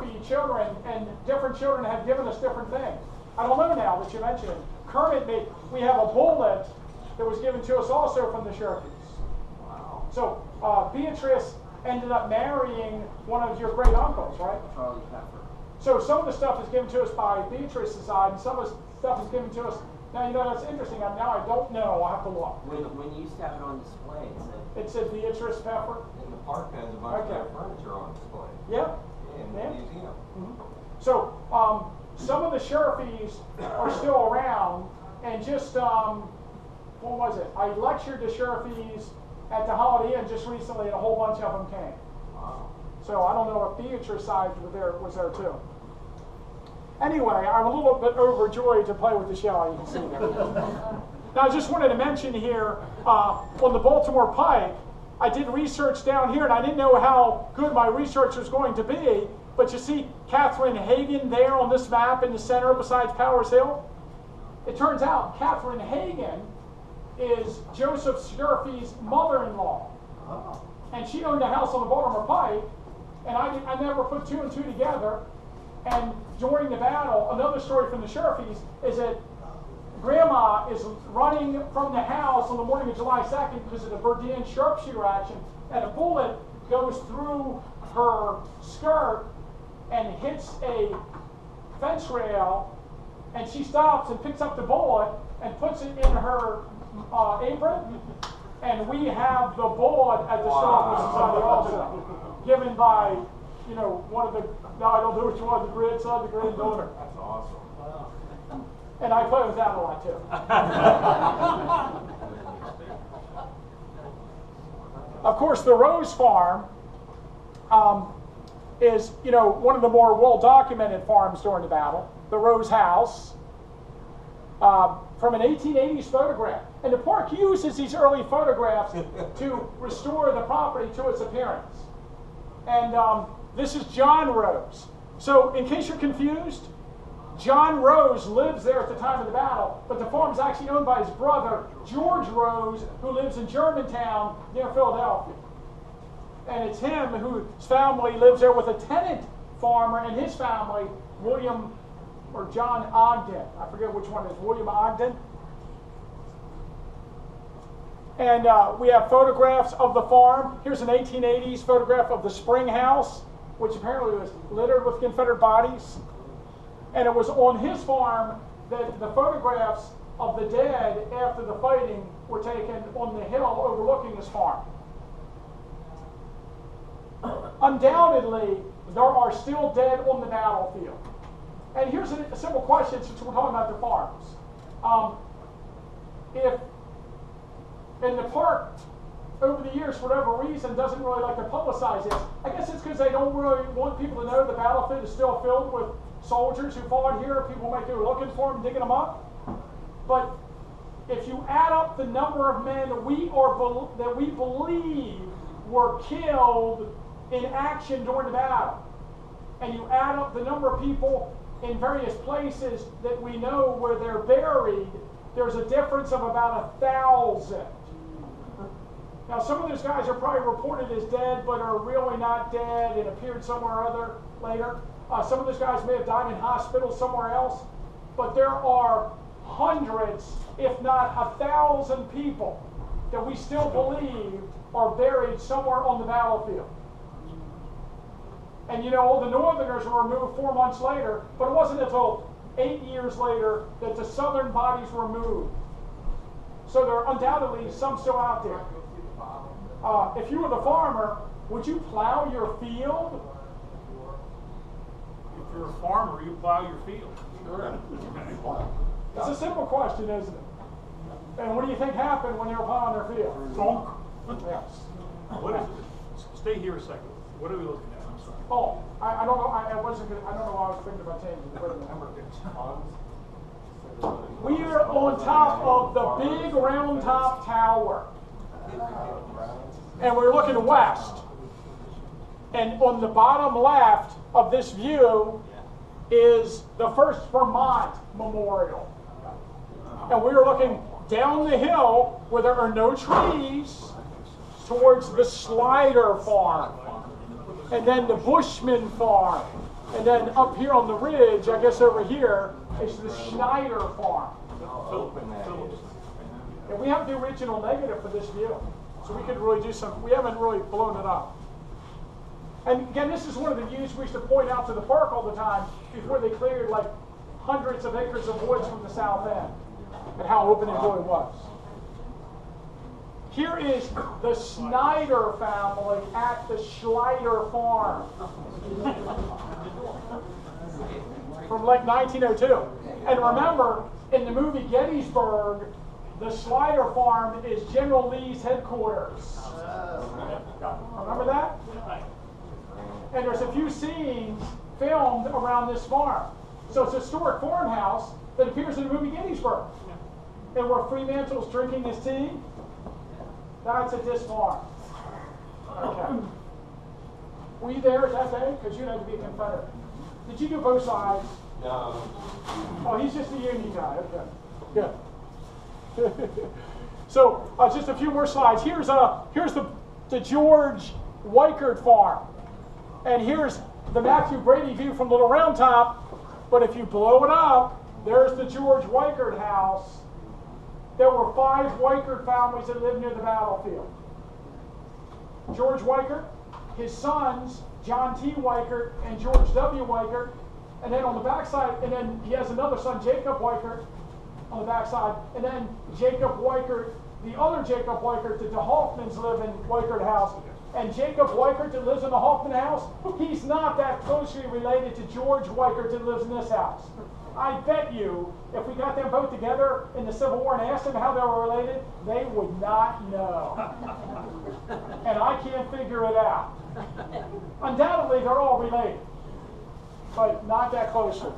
Sheriffy children, and different children have given us different things. I don't know now that you mention it. Kermit we have a bullet that was given to us also from the Sheriffys. Wow. So Beatrice ended up marrying one of your great uncles, right? Charlie Pepper. So some of the stuff is given to us by Beatrice's side, and some of the stuff is given to us. Now, you know, that's interesting. Now I don't know. I have to look. When you used to have it on display, it said Beatrice Pepper. And the park has a bunch of their furniture on display. Yeah. In the museum. Mm-hmm. So some of the Sheriffys are still around, and just what was it? I lectured the Sheriffys at the Holiday Inn just recently, and a whole bunch of them came. Wow. So I don't know if Beatrice's side was there too. Anyway, I'm a little bit overjoyed to play with the shell, you can see there. Now, I just wanted to mention here, on the Baltimore Pike, I did research down here, and I didn't know how good my research was going to be, but you see Catherine Hagen there on this map in the center besides Powers Hill? It turns out Catherine Hagen is Joseph Sheriffy's mother-in-law. Oh. And she owned a house on the Baltimore Pike, and I never put two and two together. And during the battle, another story from the Sheriffys is that Grandma is running from the house on the morning of July 2nd because of the Verdun sharpshooter action, and a bullet goes through her skirt and hits a fence rail, and she stops and picks up the bullet and puts it in her apron, and we have the bullet at the Historical Society also, given by, you know, one of the, I don't know which one, the grandson, the granddaughter. That's awesome. Wow. And I play with that a lot too. Of course, the Rose Farm is, you know, one of the more well-documented farms during the battle. The Rose House, from an 1880s photograph. And the park uses these early photographs to restore the property to its appearance. And this is John Rose. So, in case you're confused, John Rose lives there at the time of the battle, but the farm is actually owned by his brother, George Rose, who lives in Germantown near Philadelphia. And it's him whose family lives there with a tenant farmer and his family, William or John Ogden. I forget which one it is, William Ogden. And we have photographs of the farm. Here's an 1880s photograph of the Spring House, which apparently was littered with Confederate bodies. And it was on his farm that the photographs of the dead after the fighting were taken on the hill overlooking his farm. Undoubtedly, there are still dead on the battlefield. And here's a simple question since we're talking about the farms. If in the park, over the years, for whatever reason, doesn't really like to publicize this, I guess it's because they don't really want people to know the battlefield is still filled with soldiers who fought here. People might go looking for them, digging them up. But if you add up the number of men that we believe were killed in action during the battle, and you add up the number of people in various places that we know where they're buried, there's a difference of about 1,000. Now, some of those guys are probably reported as dead, but are really not dead and appeared somewhere or other later. Some of those guys may have died in hospitals somewhere else, but there are hundreds, if not 1,000 people that we still believe are buried somewhere on the battlefield. And you know, all the Northerners were removed 4 months later, but it wasn't until 8 years later that the Southern bodies were moved. So there are undoubtedly some still out there. If you were the farmer, would you plow your field? If you're a farmer, you plow your field. Sure. It's a simple question, isn't it? And what do you think happened when they were plowing their field? Donk. Yes. What is it? Stay here a second. What are we looking at? I'm sorry. Oh, I don't know. I don't know why I was thinking about changing the equipment. We are on top of the big round top tower. And we're looking west. And on the bottom left of this view is the First Vermont Memorial. And we are looking down the hill where there are no trees towards the Slider Farm, and then the Bushman Farm, and And then up here on the ridge, I guess over here, is the Schneider farm. How open that is. And we have the original negative for this view. So we could really do we haven't really blown it up. And again, this is one of the views we used to point out to the park all the time before they cleared like hundreds of acres of woods from the south end, and how open it really was. Here is the Snyder family at the Schleider farm from like 1902. And remember, in the movie Gettysburg, the Schleider farm is General Lee's headquarters. Remember that? And there's a few scenes filmed around this farm. So it's a historic farmhouse that appears in the movie Gettysburg. And where Fremantle's drinking his tea, that's at this farm. Okay. Were you there at that day? Because you had to be a Confederate. Did you do both sides? No. Oh, he's just a Union guy. Okay. Good. So just a few more slides. Here's the George Weichert farm. And here's the Matthew Brady view from Little Round Top. But if you blow it up, there's the George Weichert house. There were 5 Weichert families that lived near the battlefield. George Weichert, his sons, John T. Weichert and George W. Weichert. And then on the backside, and then he has another son, Jacob Weichert, on the backside. And then Jacob Weichert, the other Jacob Weichert, that the Hoffmans live in Weichert house. And Jacob Weichert that lives in the Hoffman house, he's not that closely related to George Weichert that lives in this house. I bet you, if we got them both together in the Civil War and asked them how they were related, they would not know. And I can't figure it out. Undoubtedly, they're all related, but not that closely.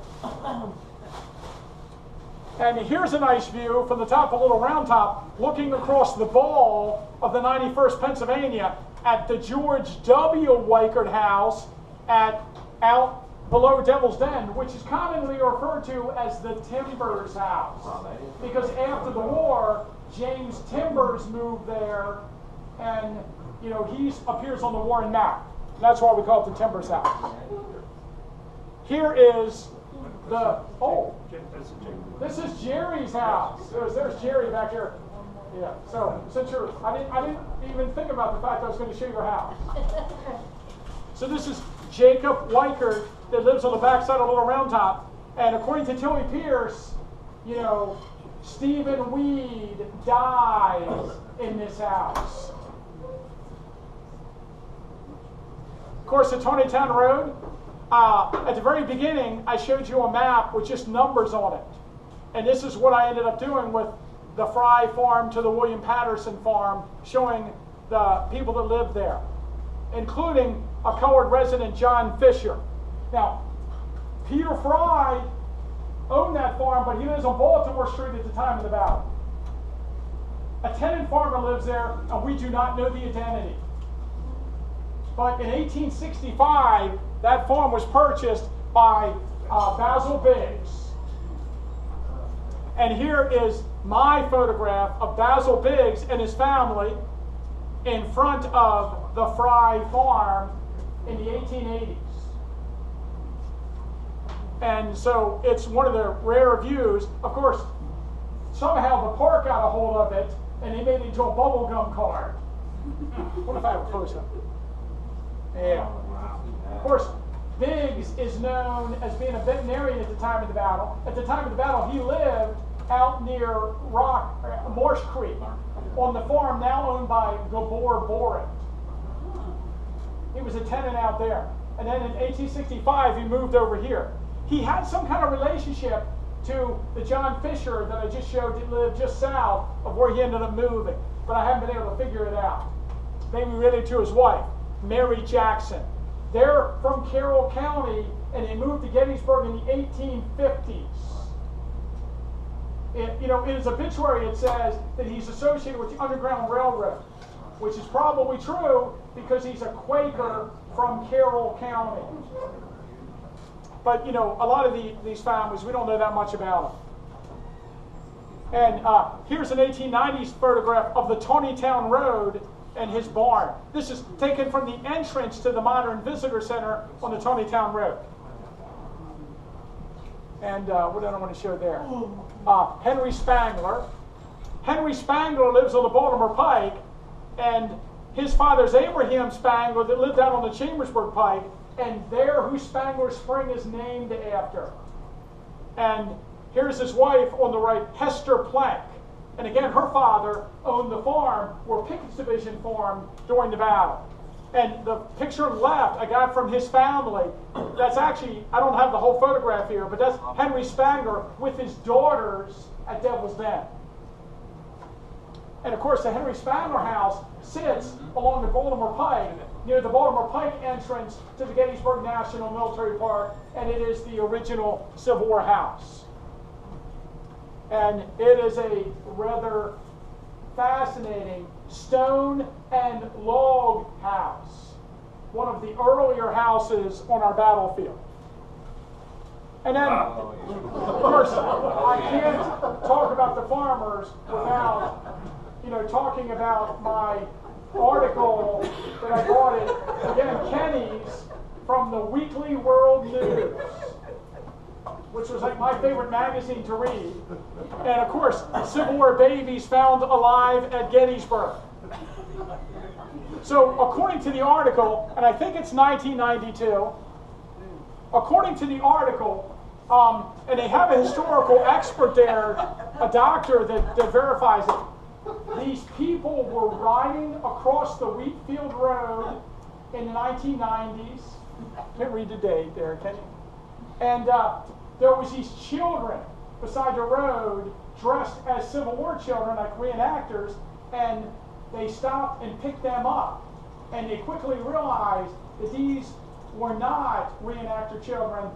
And here's a nice view from the top of Little Round Top, looking across the ball of the 91st Pennsylvania at the George W. Weichert house out below Devil's Den, which is commonly referred to as the Timbers house. Because after the war, James Timbers moved there, and he appears on the Warren map. That's why we call it the Timbers house. Here is this is Jerry's house. There's Jerry back here. Yeah. So since I didn't even think about the fact I was going to show your house. So this is Jacob Weichert that lives on the backside of Little Round Top, and according to Tilly Pierce, Stephen Weed dies in this house. Of course, at Tonytown Road, at the very beginning, I showed you a map with just numbers on it. And this is what I ended up doing with the Fry farm to the William Patterson farm, showing the people that lived there, including a colored resident, John Fisher. Now, Peter Fry owned that farm, but he lives on Baltimore Street at the time of the battle. A tenant farmer lives there, and we do not know the identity. But in 1865, that farm was purchased by Basil Biggs. And here is my photograph of Basil Biggs and his family in front of the Fry farm in the 1880s. And so it's one of the rare views. Of course, somehow the park got a hold of it, and they made it into a bubblegum card. What if I have a close-up? Yeah. Of course, Biggs is known as being a veterinarian at the time of the battle. At the time of the battle, he lived out near Marsh Creek on the farm now owned by Gabor Boren. He was a tenant out there. And then in 1865, he moved over here. He had some kind of relationship to the John Fisher that I just showed that lived just south of where he ended up moving. But I haven't been able to figure it out. Maybe related to his wife, Mary Jackson. They're from Carroll County, and they moved to Gettysburg in the 1850s. In his obituary, it says that he's associated with the Underground Railroad, which is probably true because he's a Quaker from Carroll County. But, a lot of these families, we don't know that much about them. And here's an 1890s photograph of the Tonytown Road and his barn. This is taken from the entrance to the modern visitor center on the Tonytown Road. And what did I want to show there? Henry Spangler. Henry Spangler lives on the Baltimore Pike, and his father's Abraham Spangler that lived out on the Chambersburg Pike, and there who Spangler Spring is named after. And here's his wife on the right, Hester Plank. And again, her father owned the farm where Pickett's division formed during the battle. And the picture on the left, I got from his family. That's actually, I don't have the whole photograph here, but that's Henry Spangler with his daughters at Devil's Den. And of course, the Henry Spangler house sits along the Baltimore Pike, near the Baltimore Pike entrance to the Gettysburg National Military Park, and it is the original Civil War house. And it is a rather fascinating stone and log house, one of the earlier houses on our battlefield. And then, of course, I can't talk about the farmers without, talking about my article that I bought it, again, Kenny's, from the Weekly World News, which was like my favorite magazine to read. And of course, Civil War babies found alive at Gettysburg. So according to the article, and I think it's 1992, according to the article, and they have a historical expert there, a doctor that verifies it, these people were riding across the Wheatfield Road in the 1990s. Can't read the date there, can you? And there was these children beside the road dressed as Civil War children, like reenactors, and they stopped and picked them up. And they quickly realized that these were not reenactor children,